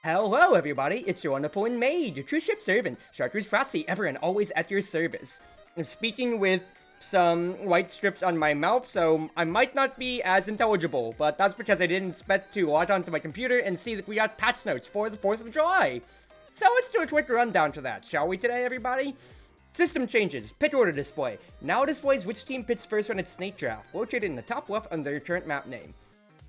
Hello everybody, it's your Wonderful Wind Mage, your Cruz Ship servant, Chartreuse Proxy, ever and always at your service. I'm speaking with some white strips on my mouth, so I might not be as intelligible, but that's because I didn't expect to log onto my computer and see that we got patch notes for the 4th of July. So let's do a quick rundown to that, shall we today everybody? System changes, pit order display. Now displays which team pits first on its snake draft, located in the top left under your current map name.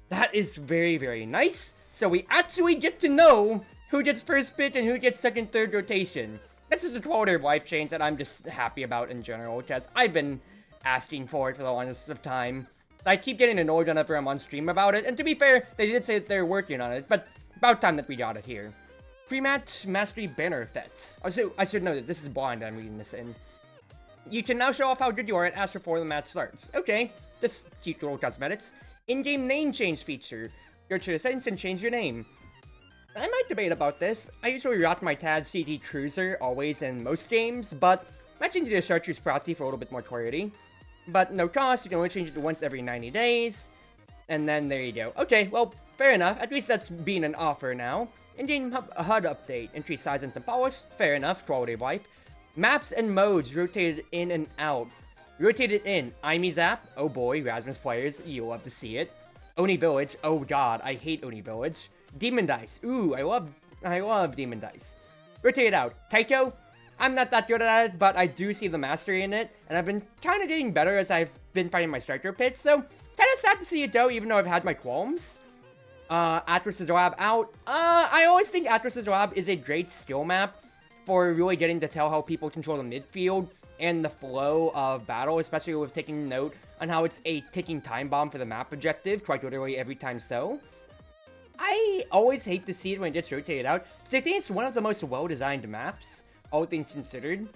That is very, very nice. So we actually get to know who gets first pit and who gets second, third rotation. This is a quality of life change that I'm just happy about in general, because I've been asking for it for the longest of time. I keep getting annoyed whenever I'm on stream about it, and to be fair, they did say that they're working on it, but about time that we got it here. Pre-match mastery banner effects. Also, I should know that this is blind I'm reading this in. You can now show off how good you are at Ash before the match starts. Okay, this cute little cosmetics. In-game name change feature. Go to the settings and change your name. I might debate about this. I usually rock my tag CT Cruiser always in most games, but I changed it to Chartreuse Proxy for a little bit more clarity. But no cost, you can only change it once every 90 days. And then there you go. Okay, well, fair enough. At least that's being an offer now. In-game HUD update. Increase size and some polish. Fair enough. Quality of life. Maps and modes rotated in and out. Rotated in. Imi's app. Oh boy, Rasmus players. You'll love to see it. Oni Village. Oh god, I hate Oni Village. Demon Dice. Ooh, I love Demon Dice. Rotate it out. Taiko. I'm not that good at it, but I do see the mastery in it, and I've been kind of getting better as I've been fighting my striker pits, so kind of sad to see it though, even though I've had my qualms. Atlas's Lab out. I always think Atlas's Lab is a great skill map for really getting to tell how people control the midfield and the flow of battle, especially with taking note on how it's a ticking time bomb for the map objective, quite literally every time so. I always hate to see it when it gets rotated out, because I think it's one of the most well-designed maps, all things considered.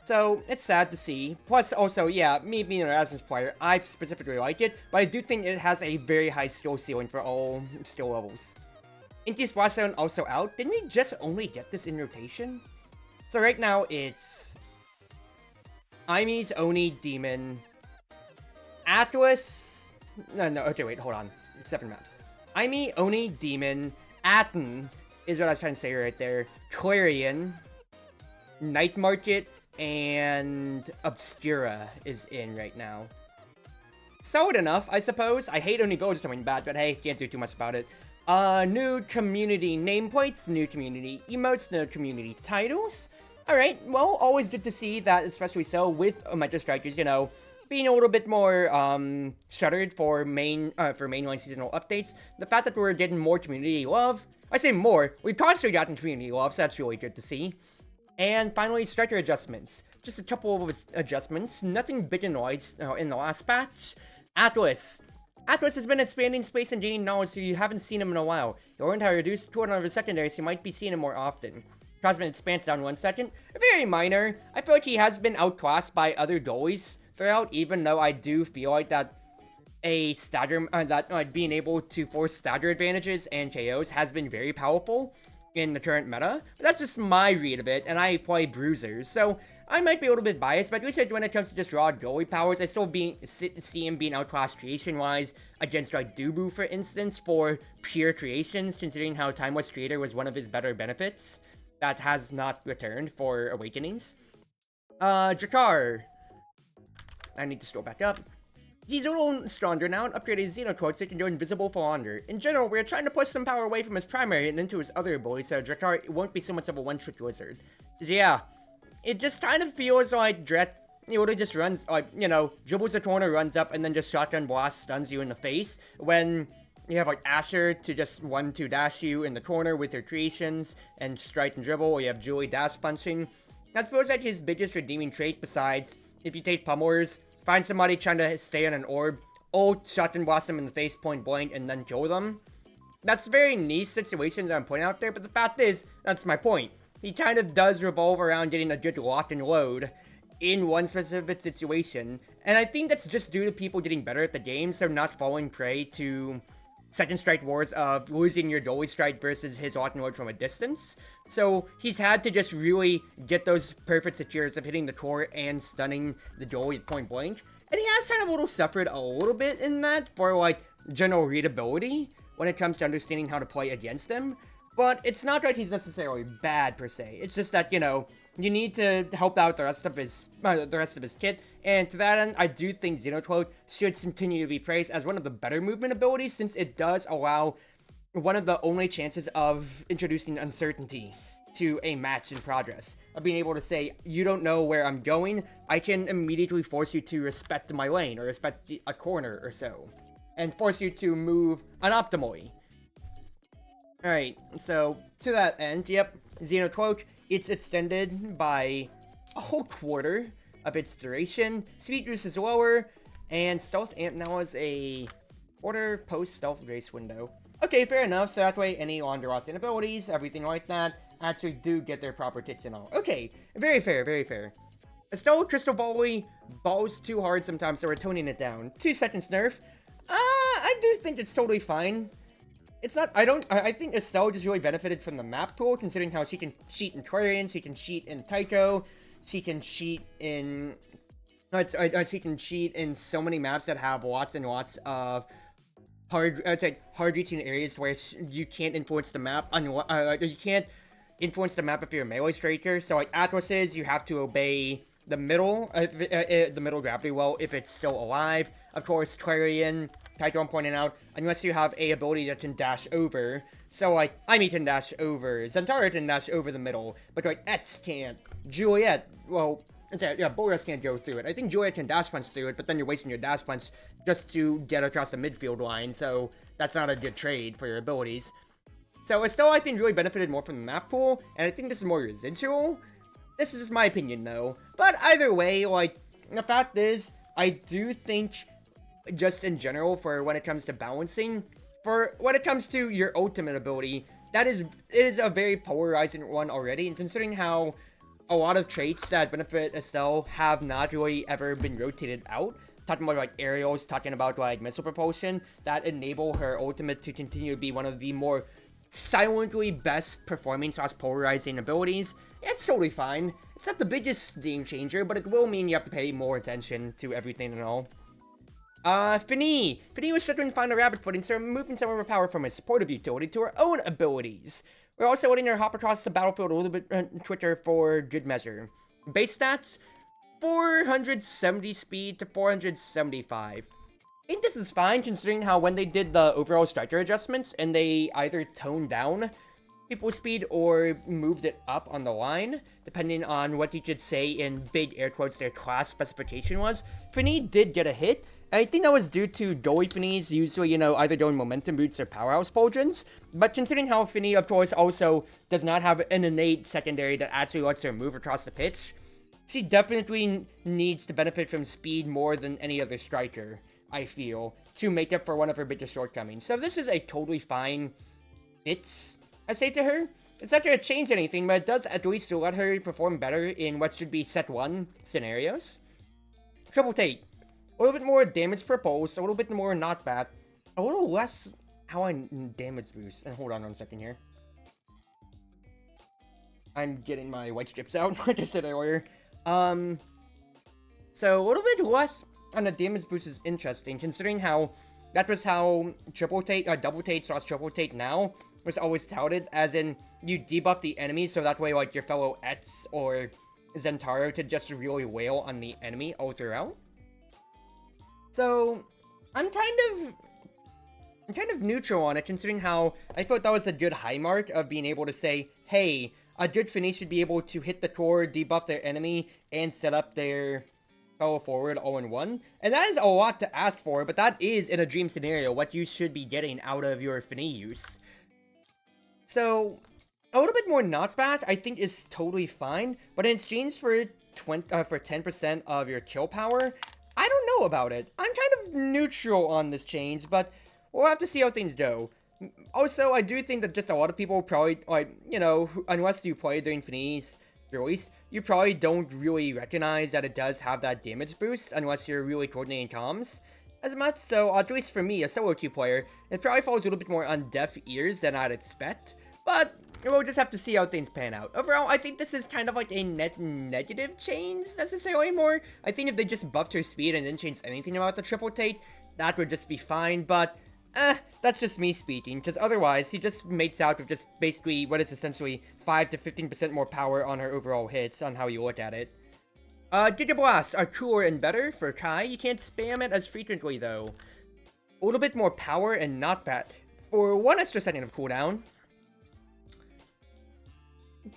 So, it's sad to see. Plus, also, yeah, me being an Erasmus player, I specifically like it, but I do think it has a very high skill ceiling for all skill levels. Inti Splash Zone also out. Didn't we just only get this in rotation? So right now, it's Imi's Oni Demon, Atlas. No, okay, wait, hold on. 7 maps. Imi, Oni, Demon, Atten is what I was trying to say right there. Clarion, Night Market, and Obscura is in right now. Solid enough, I suppose. I hate Oni Village coming back, but hey, can't do too much about it. New community nameplates, new community emotes, new community titles. Alright, well, always good to see that, especially so with Micro Strikers, you know, being a little bit more shuttered for mainline seasonal updates. The fact that we're getting more community love, I say more, we've constantly gotten community love, so that's really good to see. And finally, striker adjustments. Just a couple of adjustments, nothing big and wide in the last patch. Atlas. Atlas has been expanding space and gaining knowledge, so you haven't seen him in a while. You learned how to reduce cooldown of his secondary, so you might be seeing him more often. Cosmic expands down 1 second. Very minor. I feel like he has been outclassed by other goalies throughout, even though I do feel like that a stagger, being able to force stagger advantages and KOs has been very powerful in the current meta. But that's just my read of it, and I play bruisers, so I might be a little bit biased, but at least when it comes to just raw goalie powers, I still see him being outclassed creation-wise against like Dubu, for instance, for pure creations, considering how Timeless Creator was one of his better benefits that has not returned for Awakenings. Jakar. I need to scroll back up. He's a little stronger now and upgraded his Xenoquote so he can go invisible for longer. In general, we're trying to push some power away from his primary and into his other abilities so Jakar won't be so much of a one-trick wizard. Yeah, it just kind of feels like Dret, he literally just runs, like, you know, dribbles the corner, runs up, and then just shotgun blast stuns you in the face, when you have like Asher to just 1-2 dash you in the corner with her creations, and strike and dribble, or you have Julie dash punching. That feels like his biggest redeeming trait besides, if you take pummelers, find somebody trying to stay on an orb, ult, shotgun blast them in the face point blank, and then kill them. That's very niche situations that I'm pointing out there, but the fact is, that's my point. He kind of does revolve around getting a good lock and load in one specific situation, and I think that's just due to people getting better at the game, so not falling prey to second strike wars of losing your goalie strike versus his lock and load from a distance. So he's had to just really get those perfect secures of hitting the core and stunning the goalie at point blank. And he has kind of suffered a little bit in that for like general readability when it comes to understanding how to play against him. but it's not that he's necessarily bad per se. It's just that, you know, you need to help out the rest of his kit, and to that end, I do think Xenoquote should continue to be praised as one of the better movement abilities, since it does allow one of the only chances of introducing uncertainty to a match in progress. Of being able to say, you don't know where I'm going, I can immediately force you to respect my lane, or respect a corner or so, and force you to move unoptimally. Alright, so to that end, yep, Xenoquote, it's extended by a whole quarter of its duration, speed boost is lower, and stealth amp now has a quarter post-stealth grace window. Okay, fair enough, so that way any longer-lasting abilities, everything like that, actually do get their proper kits and all. Okay, very fair, very fair. Estelle Crystal Volley balls too hard sometimes, so we're toning it down. 2 seconds nerf. I do think it's totally fine. It's not, I think Estelle just really benefited from the map pool, considering how she can cheat in Quarian, she can cheat in Taiko, she can cheat in, she can cheat in so many maps that have lots and lots of hard-reaching areas where you can't influence the map, you can't influence the map if you're a melee striker. So like Atlas's, you have to obey the middle gravity well if it's still alive. Of course, Clarion, Taiko pointing out, unless you have a ability that can dash over. So like, Amy can dash over, Zentara can dash over the middle, but like Etz can't. Juliet, well, yeah, Boris can't go through it. I think Juliet can dash punch through it, but then you're wasting your dash punch just to get across the midfield line, so that's not a good trade for your abilities. So Estelle, I think, really benefited more from the map pool, and I think this is more residual. This is just my opinion, though. But either way, like, the fact is, I do think, just in general, for when it comes to balancing, for when it comes to your ultimate ability, it is a very polarizing one already, and considering how a lot of traits that benefit Estelle have not really ever been rotated out, talking about like aerials, talking about like missile propulsion, that enable her ultimate to continue to be one of the more silently best performing / polarizing abilities, it's totally fine. It's not the biggest game changer, but it will mean you have to pay more attention to everything and all. Finny was struggling to find a rabbit footing, so moving some of her power from her supportive utility to her own abilities. We're also letting her hop across the battlefield a little bit quicker for good measure. Base stats, 470 speed to 475. I think this is fine, considering how when they did the overall striker adjustments, and they either toned down people's speed or moved it up on the line, depending on what you could say in big air quotes their class specification was, Finny did get a hit. I think that was due to Dolly Finny's usually, you know, either doing momentum boots or powerhouse pauldrons, but considering how Finny, of course, also does not have an innate secondary that actually lets her move across the pitch, she definitely needs to benefit from speed more than any other striker, I feel, to make up for one of her biggest shortcomings. So this is a totally fine fits, I say to her. It's not going to change anything, but it does at least let her perform better in what should be set 1 scenarios. Triple Tate. A little bit more damage per pulse, a little bit more knockback, a little less how I damage boost. And hold on 1 second here. I'm getting my white strips out, like I said earlier. So a little bit less on the damage boost is interesting, considering how that was how double tate / triple tate now was always touted, as in you debuff the enemy so that way like your fellow Etz or Zentaro to just really wail on the enemy all throughout. So I'm kind of neutral on it, considering how I thought that was a good high mark of being able to say, hey, a good Finny should be able to hit the core, debuff their enemy, and set up their fellow forward all in one. And that is a lot to ask for, but that is, in a dream scenario, what you should be getting out of your Finny use. So a little bit more knockback, I think, is totally fine, but in exchange for 10% of your kill power, I don't know about it. I'm kind of neutral on this change, but we'll have to see how things go. Also, I do think that just a lot of people probably, like, you know, unless you play during Finny's release, you probably don't really recognize that it does have that damage boost, unless you're really coordinating comms as much. So, at least for me, a solo queue player, it probably falls a little bit more on deaf ears than I'd expect, but we'll just have to see how things pan out. Overall, I think this is kind of like a net negative change, necessarily more. I think if they just buffed her speed and didn't change anything about the triple tate, that would just be fine, but That's just me speaking, because otherwise, he just mates out with just basically what is essentially 5 to 15% more power on her overall hits on how you look at it. Giga Blasts are cooler and better for Kai. You can't spam it as frequently, though. A little bit more power and not bad. For 1 extra second of cooldown.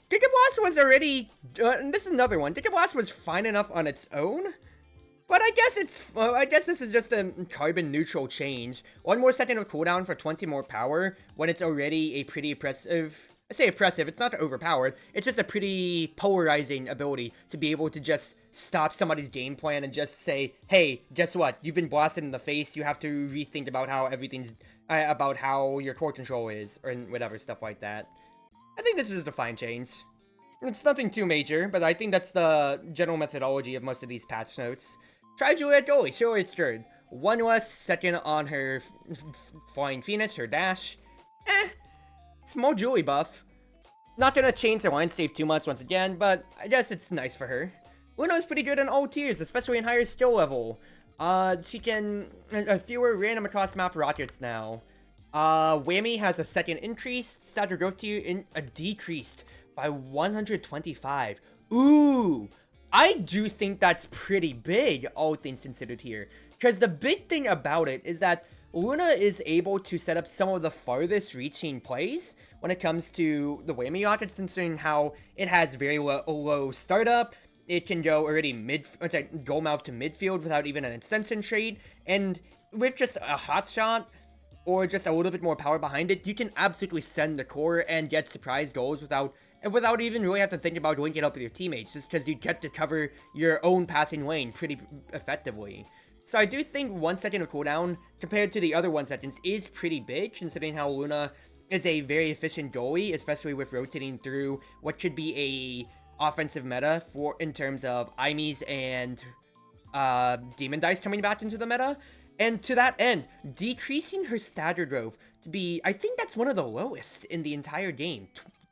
Giga Blast was already... this is another one. Giga Blast was fine enough on its own. But I guess this is just a carbon neutral change. 1 more second of cooldown for 20 more power when it's already a pretty impressive... I say impressive, it's not overpowered. It's just a pretty polarizing ability to be able to just stop somebody's game plan and just say, hey, guess what? You've been blasted in the face. You have to rethink about how everything's... about how your core control is, or whatever, stuff like that. I think this is just a fine change. It's nothing too major, but I think that's the general methodology of most of these patch notes. Try Juliet Goalie, sure it's good. 1 less second on her Flying Phoenix, her dash. Small Julie buff. Not gonna change her line state too much once again, but I guess it's nice for her. Luna is pretty good in all tiers, especially in higher skill level. She can... fewer random across map rockets now. Whammy has a second increase. Stature growth tier decreased by 125. Ooh! I do think that's pretty big, all things considered here. Because the big thing about it is that Luna is able to set up some of the farthest reaching plays when it comes to the whammy rockets, considering how it has very low startup. It can go already goal mouth to midfield without even an extension trade, and with just a hot shot or just a little bit more power behind it, you can absolutely send the core and get surprise goals without even really have to think about linking up with your teammates, just because you get to cover your own passing lane pretty effectively. So I do think 1 second of cooldown, compared to the other 1 seconds, is pretty big, considering how Luna is a very efficient goalie, especially with rotating through what could be a offensive meta in terms of Imies and Demon Dice coming back into the meta. And to that end, decreasing her stagger growth to be, I think that's one of the lowest in the entire game,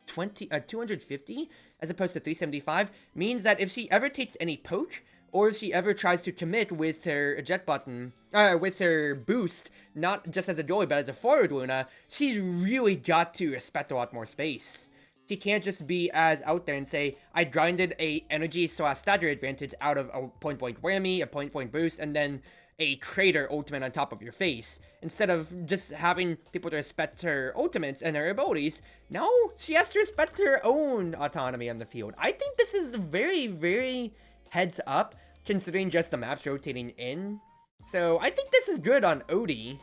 250 as opposed to 375, means that if she ever takes any poke, or if she ever tries to commit with her eject button, with her boost, not just as a goalie, but as a forward Luna, she's really got to respect a lot more space. She can't just be as out there and say, I grinded a energy / stagger advantage out of a point-blank whammy, a point-blank boost, and then a crater ultimate on top of your face. Instead of just having people to respect her ultimates and her abilities, no, she has to respect her own autonomy on the field. I think this is very, very heads up, considering just the maps rotating in. So I think this is good on Odie.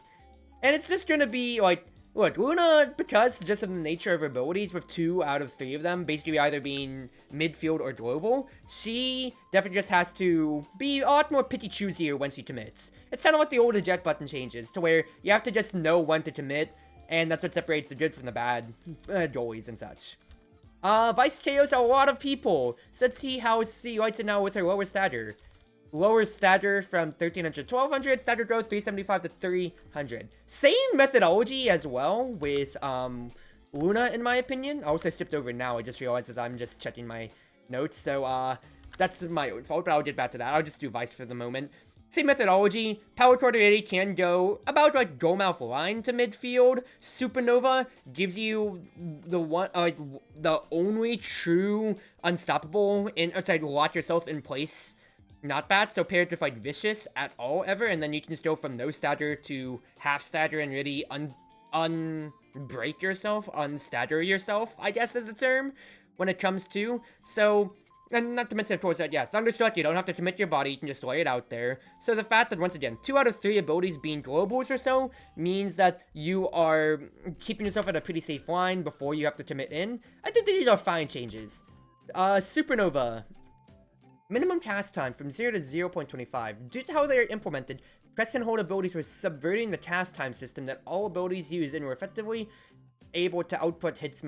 And it's just gonna be like, look, Luna, because just of the nature of her abilities, with 2 out of 3 of them basically either being midfield or global, she definitely just has to be a lot more picky choosier when she commits. It's kind of like the old eject button changes, to where you have to just know when to commit, and that's what separates the good from the bad goalies and such. Vice KOs a lot of people, so let's see how she likes it now with her lower stagger. Lower stagger from 1300 to 1200, stagger growth 375 to 300. Same methodology as well with Luna, in my opinion. I also skipped over now, I just realized as I'm just checking my notes, so that's my own fault, but I'll get back to that. I'll just do Vice for the moment. Same methodology. Power Tornado can go about like goal mouth line to midfield. Supernova gives you the only true unstoppable lock yourself in place. Not bad, so paired with like Vicious at all ever, and then you can just go from no stagger to half stagger and really unbreak yourself, unstagger yourself, I guess is the term, when it comes to. So, and not to mention, of course, that, yeah, Thunderstruck, you don't have to commit your body, you can just lay it out there. So the fact that, once again, 2 out of 3 abilities being globals or so, means that you are keeping yourself at a pretty safe line before you have to commit in. I think these are fine changes. Supernova. Minimum cast time from 0 to 0.25. Due to how they are implemented, press and hold abilities were subverting the cast time system that all abilities use and were effectively able to output hits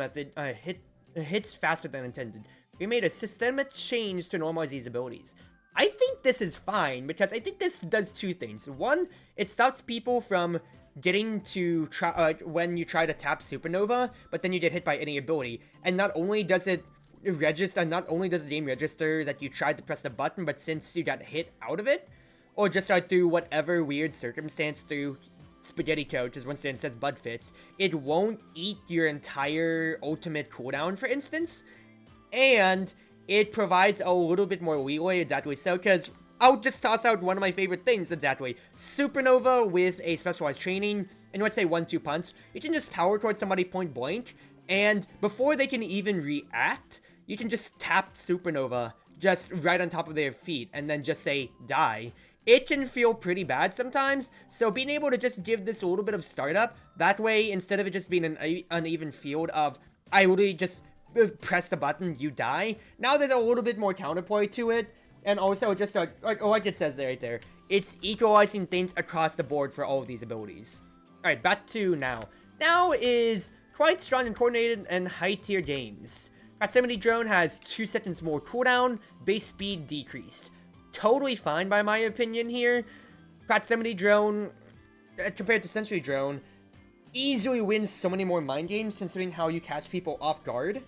faster than intended. We made a systemic change to normalize these abilities. I think this is fine, because I think this does 2 things. One, it stops people from getting to try when you try to tap Supernova, but then you get hit by any ability. And not only does it not only does the game register that you tried to press the button, but since you got hit out of it, or just through whatever weird circumstance, through Spaghetti Coat, just once again says Bud Fits, it won't eat your entire ultimate cooldown, for instance, and it provides a little bit more leeway exactly so, because I'll just toss out one of my favorite things exactly. Supernova with a specialized training, and let's say 1-2 punch, you can just power towards somebody point blank, and before they can even react, you can just tap Supernova just right on top of their feet, and then just say, die. It can feel pretty bad sometimes, so being able to just give this a little bit of startup, that way, instead of it just being an uneven field of, I literally just press the button, you die, now there's a little bit more counterplay to it, and also just like it says right there, it's equalizing things across the board for all of these abilities. Alright, back to now. Now is quite strong and coordinated and high-tier games. Proximity Drone has 2 seconds more cooldown, base speed decreased. Totally fine by my opinion here. Proximity Drone, compared to Sentry Drone, easily wins so many more mind games considering how you catch people off guard.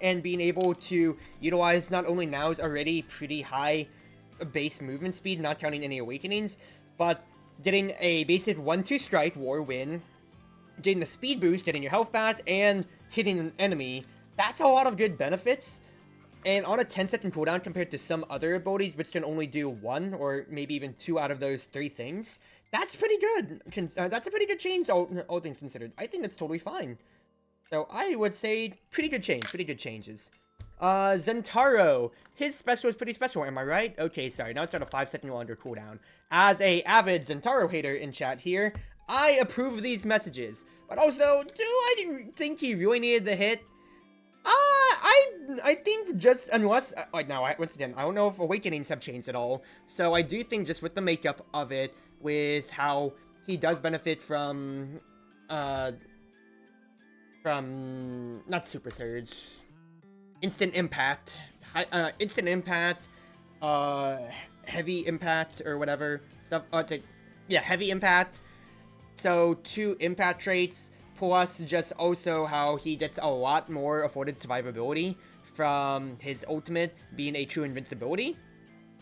And being able to utilize not only now's already pretty high base movement speed, not counting any awakenings, but getting a basic 1-2 strike war win, getting the speed boost, getting your health back, and hitting an enemy. That's a lot of good benefits. And on a 10-second cooldown compared to some other abilities, which can only do 1 or maybe even 2 out of those 3 things, that's pretty good. That's a pretty good change, all things considered. I think that's totally fine. So I would say pretty good changes. Zentaro, his special is pretty special, am I right? Okay, sorry, now it's on a 5-second longer cooldown. As a avid Zentaro hater in chat here, I approve of these messages. But also, do I think he really needed the hit? I think just, unless, like now, once again, I don't know if Awakenings have changed at all. So I do think just with the makeup of it, with how he does benefit from, not Super Surge, Instant Impact, Heavy Impact, or whatever, stuff, it's like, yeah, Heavy Impact, so 2 Impact traits, plus just also how he gets a lot more afforded survivability from his ultimate being a true invincibility,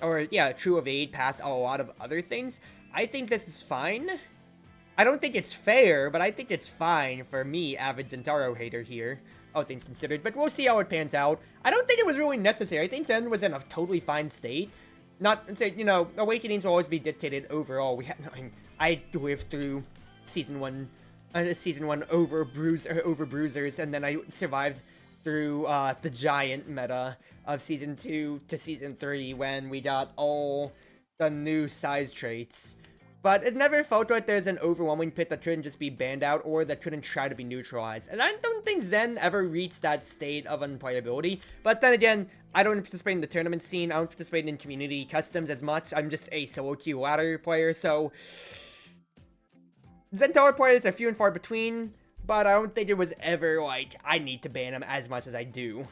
or yeah, true evade past a lot of other things. I think this is fine. I don't think it's fair, but I think it's fine for me, avid Zentaro hater here, all things considered, but we'll see how it pans out. I don't think it was really necessary. I think Zen was in a totally fine state. Not, you know, Awakenings will always be dictated overall. I lived through Season 1 over Bruisers, and then I survived through the giant meta of Season 2 to Season 3 when we got all the new size traits. But it never felt like there's an overwhelming pit that couldn't just be banned out or that couldn't try to be neutralized. And I don't think Zen ever reached that state of unplayability. But then again, I don't participate in the tournament scene, I don't participate in community customs as much. I'm just a solo queue ladder player, so Zentaro players are few and far between, but I don't think it was ever, like, I need to ban him as much as I do.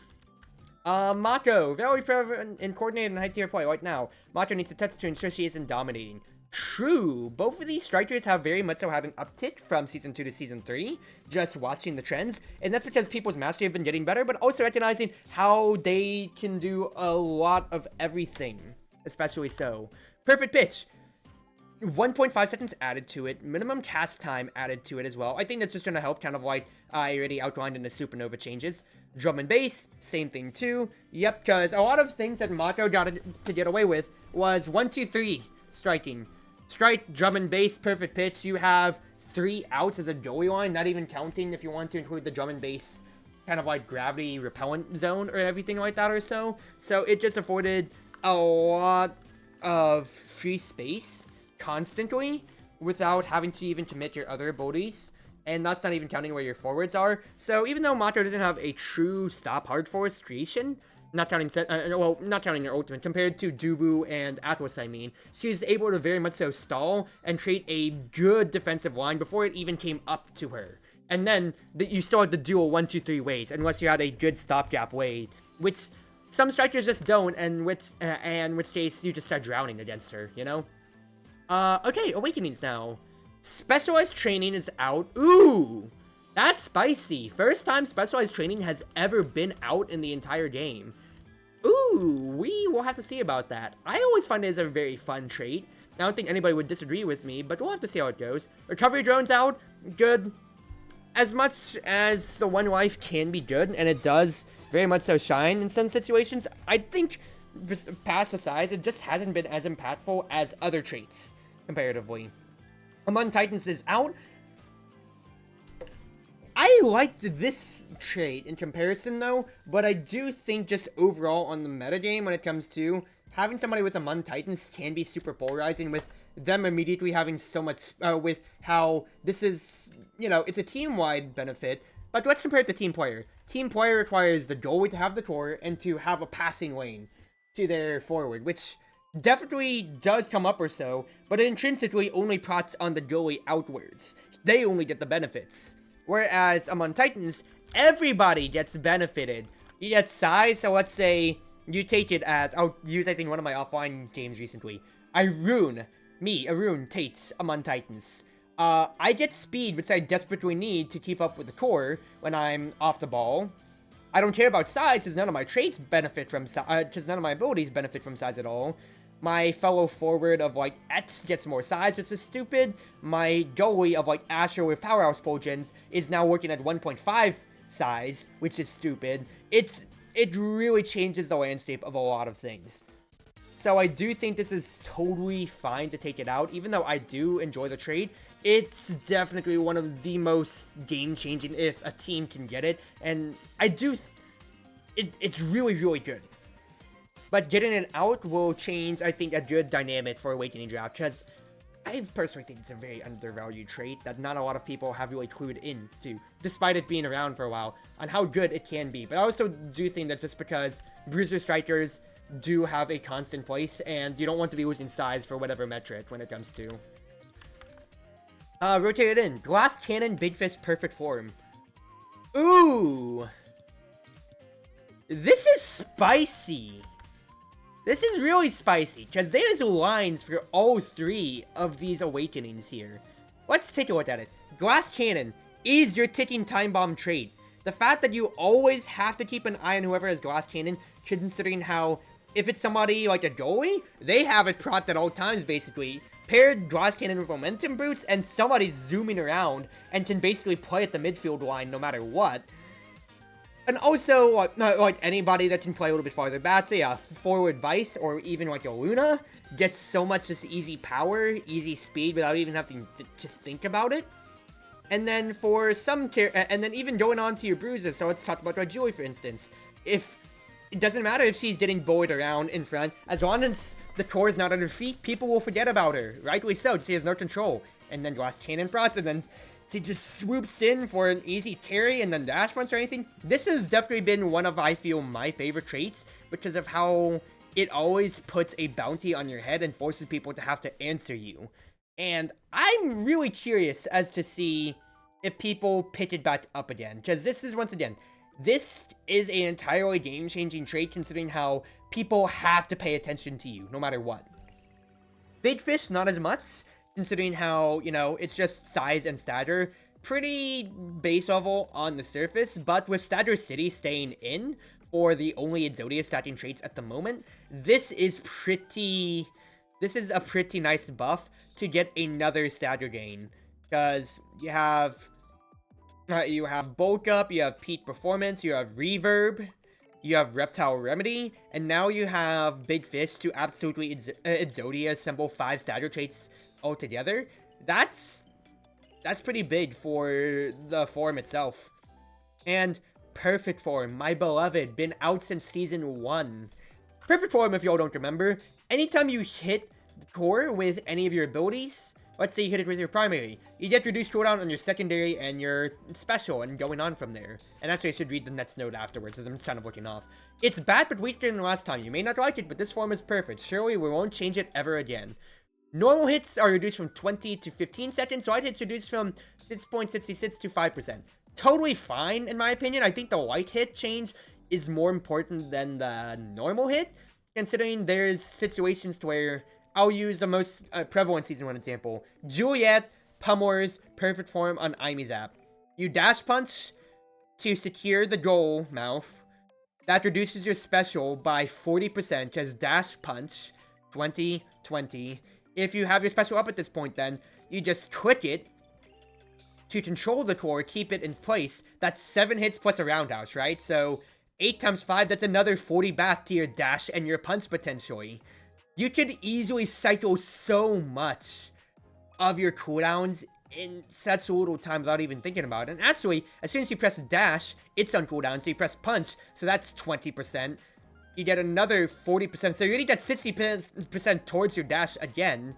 Mako, very prevalent and coordinated in high-tier play right now. Mako needs to touch to ensure she isn't dominating. True, both of these strikers have very much so had an uptick from Season 2 to Season 3, just watching the trends, and that's because people's mastery have been getting better, but also recognizing how they can do a lot of everything, especially so. Perfect pitch. 1.5 seconds added to it, minimum cast time added to it as well. I think that's just going to help, kind of like I already outlined in the Supernova changes. Drum and bass, same thing too. Yep, because a lot of things that Mako got to get away with was 1, 2, 3 striking. Strike, drum and bass, perfect pitch. You have 3 outs as a goalie line, not even counting if you want to include the drum and bass kind of like gravity repellent zone or everything like that or so. So it just afforded a lot of free space constantly without having to even commit your other abilities, and that's not even counting where your forwards are. So even though Mako doesn't have a true stop hard force creation, not counting not counting your ultimate, compared to Dubu and Atlas, I mean, she's able to very much so stall and create a good defensive line before it even came up to her. And then you still have the dual 1, 2, 3 ways, unless you had a good stopgap way, which some strikers just don't, and in which case you just start drowning against her, you know? Okay, Awakenings now. Specialized training is out. Ooh, that's spicy. First time specialized training has ever been out in the entire game. Ooh, we will have to see about that. I always find it as a very fun trait. I don't think anybody would disagree with me, but we'll have to see how it goes. Recovery drone's out, good. As much as the one life can be good, and it does very much so shine in some situations, I think just past the size, it just hasn't been as impactful as other traits, comparatively. Among Titans is out. I liked this trait in comparison, though, but I do think just overall on the metagame when it comes to having somebody with Among Titans can be super polarizing, with them immediately having so much, with how this is, you know, it's a team-wide benefit, but let's compare it to team player. Team player requires the goalie to have the core and to have a passing lane to their forward, which definitely does come up or so, but it intrinsically only prots on the goalie outwards. They only get the benefits. Whereas among Titans, everybody gets benefited. You get size, so let's say you take it as, I'll use I think one of my offline games recently. Arun Tates among Titans. I get speed, which I desperately need to keep up with the core when I'm off the ball. I don't care about size, because none of my traits benefit from size, because none of my abilities benefit from size at all. My fellow forward of, like, X gets more size, which is stupid. My goalie of, like, Asher with Powerhouse Potions is now working at 1.5 size, which is stupid. It really changes the landscape of a lot of things. So I do think this is totally fine to take it out, even though I do enjoy the trait. It's definitely one of the most game-changing if a team can get it, and I do, it's really, really good. But getting it out will change, I think, a good dynamic for Awakening Draft, because I personally think it's a very undervalued trait that not a lot of people have really clued into, despite it being around for a while, on how good it can be. But I also do think that just because Bruiser Strikers do have a constant place, and you don't want to be losing size for whatever metric when it comes to. Rotate it in. Glass Cannon, Big Fist, Perfect Form. Ooh! This is spicy. This is really spicy, because there's lines for all three of these awakenings here. Let's take a look at it. Glass Cannon is your ticking time bomb trait. The fact that you always have to keep an eye on whoever has Glass Cannon, considering how, if it's somebody like a goalie, they have it procced at all times, basically. Paired Glass Cannon with Momentum Boots, and somebody's zooming around and can basically play at the midfield line no matter what. And also, like anybody that can play a little bit farther back, say a forward Vice or even like a Luna, gets so much just easy power, easy speed without even having to think about it. And then for some and then even going on to your bruises, so let's talk about Julie for instance. If it doesn't matter if she's getting bullied around in front, as long as the core is not on her feet, people will forget about her. Rightly so, she has no control. And then Glass Cannon procs, and then she just swoops in for an easy carry and then dash fronts or anything. This has definitely been one of, I feel, my favorite traits because of how it always puts a bounty on your head and forces people to have to answer you. And I'm really curious as to see if people pick it back up again. Because this is, once again, this is an entirely game-changing trait considering how people have to pay attention to you no matter what. Big Fish, not as much, considering how, you know, it's just size and stature. Pretty base level on the surface, but with Stature City staying in for the only Exodia stacking traits at the moment, this is a pretty nice buff to get another stature gain. Because you have Bulk Up, you have Peak Performance, you have Reverb, you have Reptile Remedy, and now you have Big Fish to absolutely Exodia assemble 5 stature traits altogether. That's pretty big for the form itself. And Perfect Form, my beloved, been out since Season 1. Perfect Form, if y'all don't remember, anytime you hit the core with any of your abilities, let's say you hit it with your primary, you get reduced cooldown on your secondary and your special, and going on from there. And actually, I should read the next note afterwards, as I'm just kind of looking off. It's bad but weaker than last time. You may not like it, but this form is perfect. Surely we won't change it ever again. Normal hits are reduced from 20 to 15 seconds, so I'd hits reduced from 6.66 to 5%. Totally fine, in my opinion. I think the light hit change is more important than the normal hit, considering there's situations to where I'll use the most prevalent Season 1 example. Juliet pummels Perfect Form on Imizap. You dash punch to secure the goal mouth. That reduces your special by 40%, because dash punch, 20, 20, if you have your special up at this point, then you just click it to control the core, keep it in place. That's 7 hits plus a roundhouse, right? So 8 times 5, that's another 40 back to your dash and your punch potentially. You could easily cycle so much of your cooldowns in such a little time without even thinking about it. And actually, as soon as you press dash, it's on cooldown, so you press punch, so that's 20%. You get another 40%, so you already got 60% towards your dash again,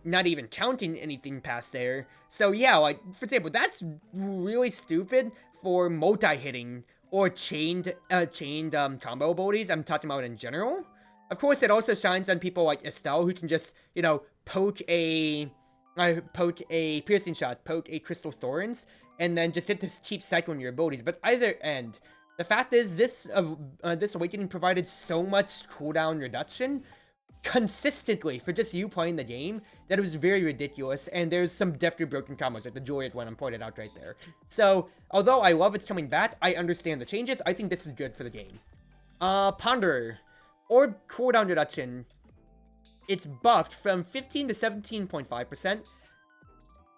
not even counting anything past there. So yeah, like, for example, that's really stupid for multi-hitting or chained combo abilities I'm talking about in general. Of course, it also shines on people like Estelle, who can just, you know, poke a piercing shot, poke a crystal thorns, and then just get to keep cycling your abilities. But either end, the fact is, this awakening provided so much cooldown reduction consistently for just you playing the game that it was very ridiculous, and there's some definitely broken combos, like the Juliet one I'm pointed out right there. So, although I love it's coming back, I understand the changes. I think this is good for the game. Ponderer, or cooldown reduction. It's buffed from 15 to 17.5%.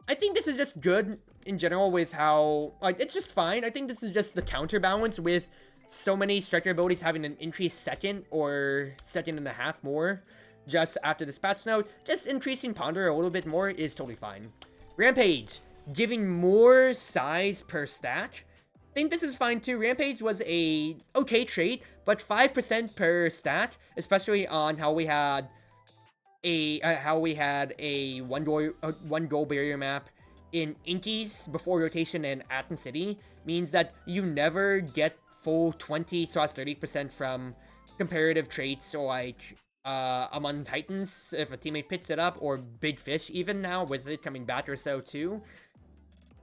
I think this is just good in general with how, like, it's just fine. I think this is just the counterbalance with so many striker abilities having an increased second or second and a half more just after this patch note. Just increasing Ponder a little bit more is totally fine. Rampage, giving more size per stack. I think this is fine too. Rampage was a okay trait, but 5% per stack, especially on how we had a one goal barrier map in Inkies before rotation and Atten City, means that you never get full 20/30% from comparative traits, or like among Titans if a teammate picks it up, or Big Fish even now with it coming back or so too.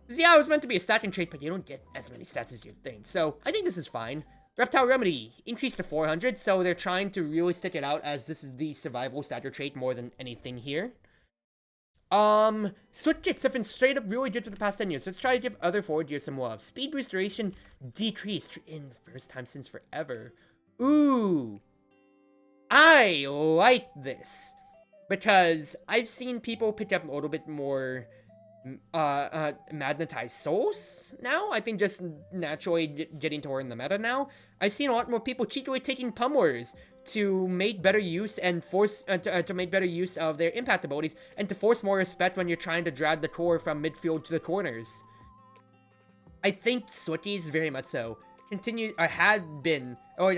Because yeah, it was meant to be a stacking trait, but you don't get as many stats as you'd think. So I think this is fine. Reptile Remedy increased to 400, so they're trying to really stick it out as this is the survival stacker trait more than anything here. Switch kits have been straight up really good for the past 10 years. Let's try to give other forward gear some love. Speed boost duration decreased in the first time since forever. Ooh. I like this. Because I've seen people pick up a little bit more magnetized souls now. I think just naturally getting toward in the meta now. I've seen a lot more people cheekily taking pummelers to make better use and force to make better use of their impact abilities, and to force more respect when you're trying to drag the core from midfield to the corners. I think Switchies very much so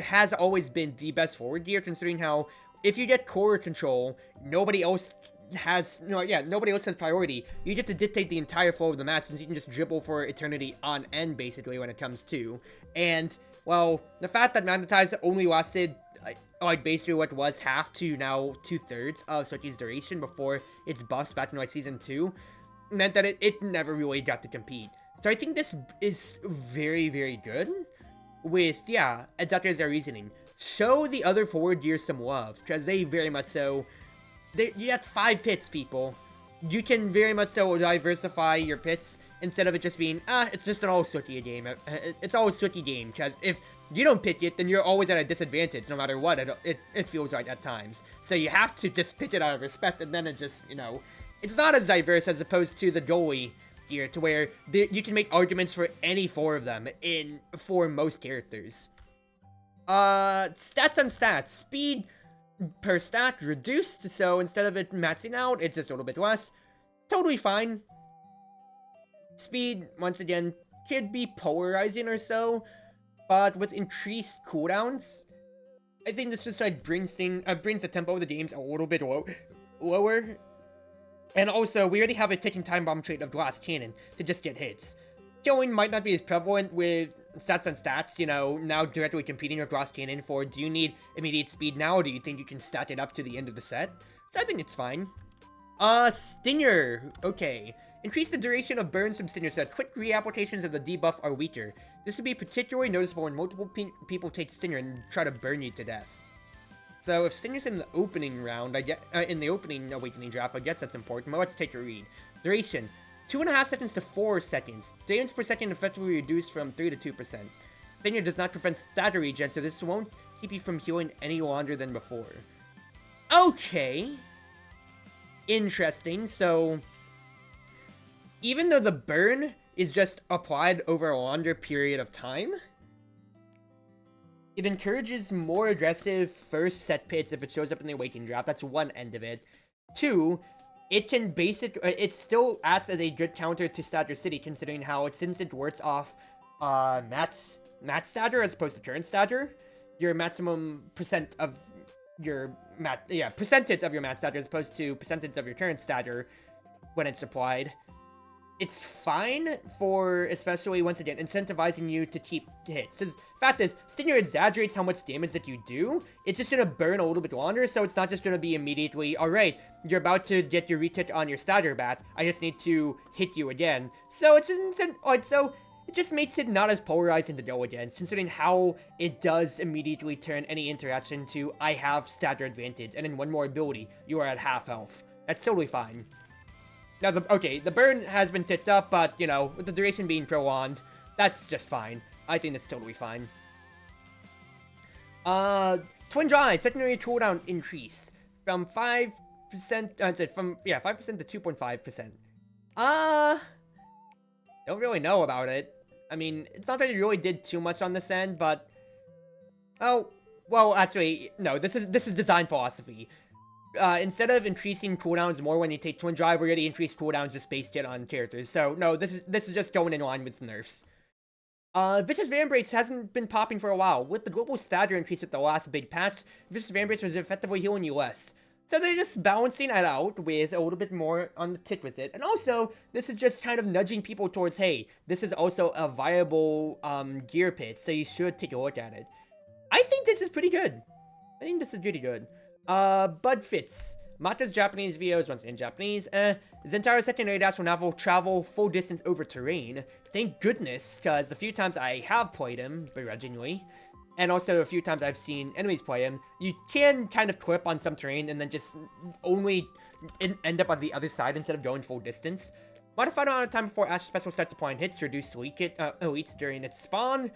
has always been the best forward gear, considering how if you get core control, nobody else has priority. You get to dictate the entire flow of the match, since you can just dribble for eternity on end basically when it comes to. And well, the fact that magnetized only lasted like basically what was half to now 2/3 of Sochi's duration before its buffs back in like season 2, meant that it never really got to compete. So I think this is very, very good with, yeah, exactly as their reasoning. Show the other forward gear some love, because they very much so, you got 5 pits, people. You can very much so diversify your pits instead of it just being, it's just an all Sochi game. It's always Sochi game, because if you don't pick it, then you're always at a disadvantage, no matter what it feels like at times. So you have to just pick it out of respect, and then it just, you know, it's not as diverse as opposed to the goalie gear, to where you can make arguments for any 4 of them for most characters. Stats on stats. Speed per stat reduced, so instead of it maxing out, it's just a little bit less. Totally fine. Speed, once again, could be polarizing or so, but with increased cooldowns, I think this just like brings the tempo of the games a little bit lower. And also, we already have a ticking time bomb trait of Glass Cannon to just get hits. Killing might not be as prevalent with stats on stats, you know, now directly competing with Glass Cannon for, do you need immediate speed now, or do you think you can stack it up to the end of the set? So I think it's fine. Stinger. Okay. Increase the duration of burns from Stinger, so that quick reapplications of the debuff are weaker. This would be particularly noticeable when multiple people take Stinger and try to burn you to death. So if Stinger's in the opening round, in the opening Awakening draft, I guess that's important, but let's take a read. Duration. 2.5 seconds to 4 seconds. Damage per second effectively reduced from 3 to 2%. Stinger does not prevent stat regen, so this won't keep you from healing any longer than before. Okay. interesting. So, even though the burn is just applied over a longer period of time, it encourages more aggressive first set pits if it shows up in the Awakening draft. That's one end of it. Two, it can it still acts as a good counter to Stature City, considering how since it works off Matt's stature as opposed to current stature, your maximum percent of your percentage of your Matt stature as opposed to percentage of your current stature when it's applied. It's fine for, especially, once again, incentivizing you to keep hits. Because fact is, Stinger exaggerates how much damage that you do. It's just going to burn a little bit longer, so it's not just going to be immediately, alright, you're about to get your retouch on your stature back, I just need to hit you again. So it just makes it not as polarizing to go against, considering how it does immediately turn any interaction to, I have stature advantage, and then one more ability, you are at half health. That's totally fine. Now, the burn has been ticked up, but, you know, with the duration being prolonged, that's just fine. I think that's totally fine. Twin Drive, secondary cooldown increase from 5%, 5% to 2.5%. Don't really know about it. I mean, it's not that it really did too much on this end, but... Oh, well, actually, no, this is design philosophy. Instead of increasing cooldowns more when you take Twin Drive, we're going to increase cooldowns just based it on characters. So, no, this is just going in line with the nerfs. Vicious Vambrace hasn't been popping for a while. With the global stature increase at the last big patch, Vicious Vambrace was effectively healing you less. So they're just balancing it out with a little bit more on the tick with it. And also, this is just kind of nudging people towards, hey, this is also a viable gear pit, so you should take a look at it. I think this is pretty good. I think this is pretty good. Bud Fits. Mata's Japanese videos, once in Japanese. Zentaro secondary dash will now travel full distance over terrain. Thank goodness, because the few times I have played him, begrudgingly, and also a few times I've seen enemies play him, you can kind of clip on some terrain and then just only end up on the other side instead of going full distance. Modified amount of time before Ash Special starts applying hits to reduce elites during its spawn.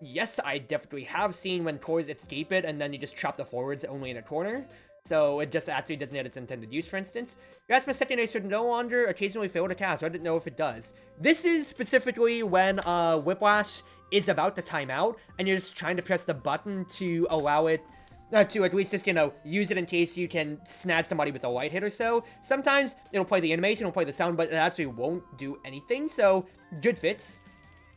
Yes, I definitely have seen when cores escape it, and then you just trap the forwards only in a corner. So it just actually doesn't have its intended use, for instance. Erasmus secondary should no longer occasionally fail to cast. I didn't know if it does. This is specifically when Whiplash is about to time out, and you're just trying to press the button to allow it to at least just, you know, use it in case you can snag somebody with a light hit or so. Sometimes it'll play the animation, it'll play the sound, but it actually won't do anything, so good fits.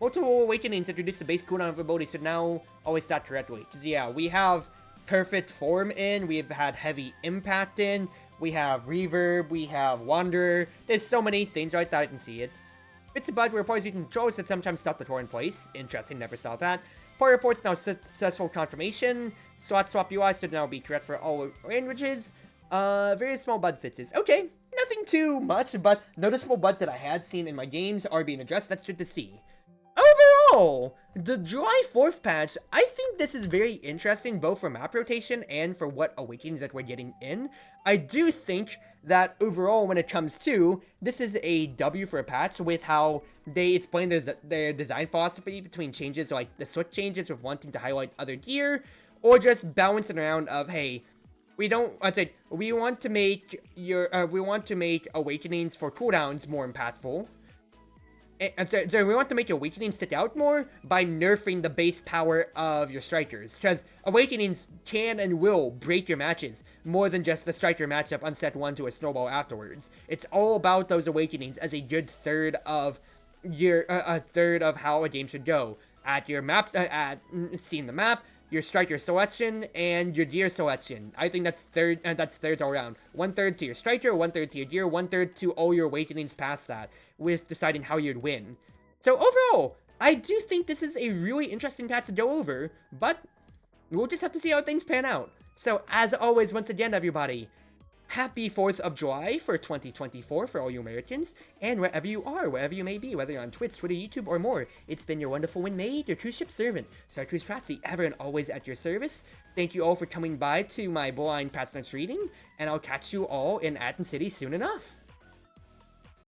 Multiple Awakenings introduce the base cooldown of abilities should now always start correctly. Because, yeah, we have Perfect Form in, we've had Heavy Impact in, we have Reverb, we have Wanderer. There's so many things right that I can see it. It's a bug where players using controllers that sometimes stop the core in place. Interesting, never saw that. Player reports now successful confirmation. Slot swap UI should now be correct for all languages. Very small bug fixes. Okay, nothing too much, but noticeable bugs that I had seen in my games are being addressed. That's good to see. Overall, the July 4th patch, I think this is very interesting, both for map rotation and for what awakenings that we're getting in. I do think that overall, when it comes to, this is a W for a patch with how they explain their design philosophy between changes like the switch changes with wanting to highlight other gear, or just balancing around of, hey, we want to make awakenings for cooldowns more impactful. So we want to make Awakenings stick out more by nerfing the base power of your Strikers, because Awakenings can and will break your matches more than just the Striker matchup on set 1 to a snowball afterwards. It's all about those Awakenings as a good third of how a game should go. At your maps, at seeing the map, your Striker selection, and your gear selection. I think that's thirds all around. 1/3 to your Striker, 1/3 to your gear, 1/3 to all your Awakenings past that, with deciding how you'd win. So overall, I do think this is a really interesting patch to go over, but we'll just have to see how things pan out. So as always, once again, everybody, happy 4th of July for 2024 for all you Americans, and wherever you are, wherever you may be, whether you're on Twitch, Twitter, YouTube, or more, it's been your Wonderful Wind Mage, your Cruise Ship servant, Chartreuse Proxy, ever and always at your service. Thank you all for coming by to my blind patch notes reading, and I'll catch you all in Athens City soon enough.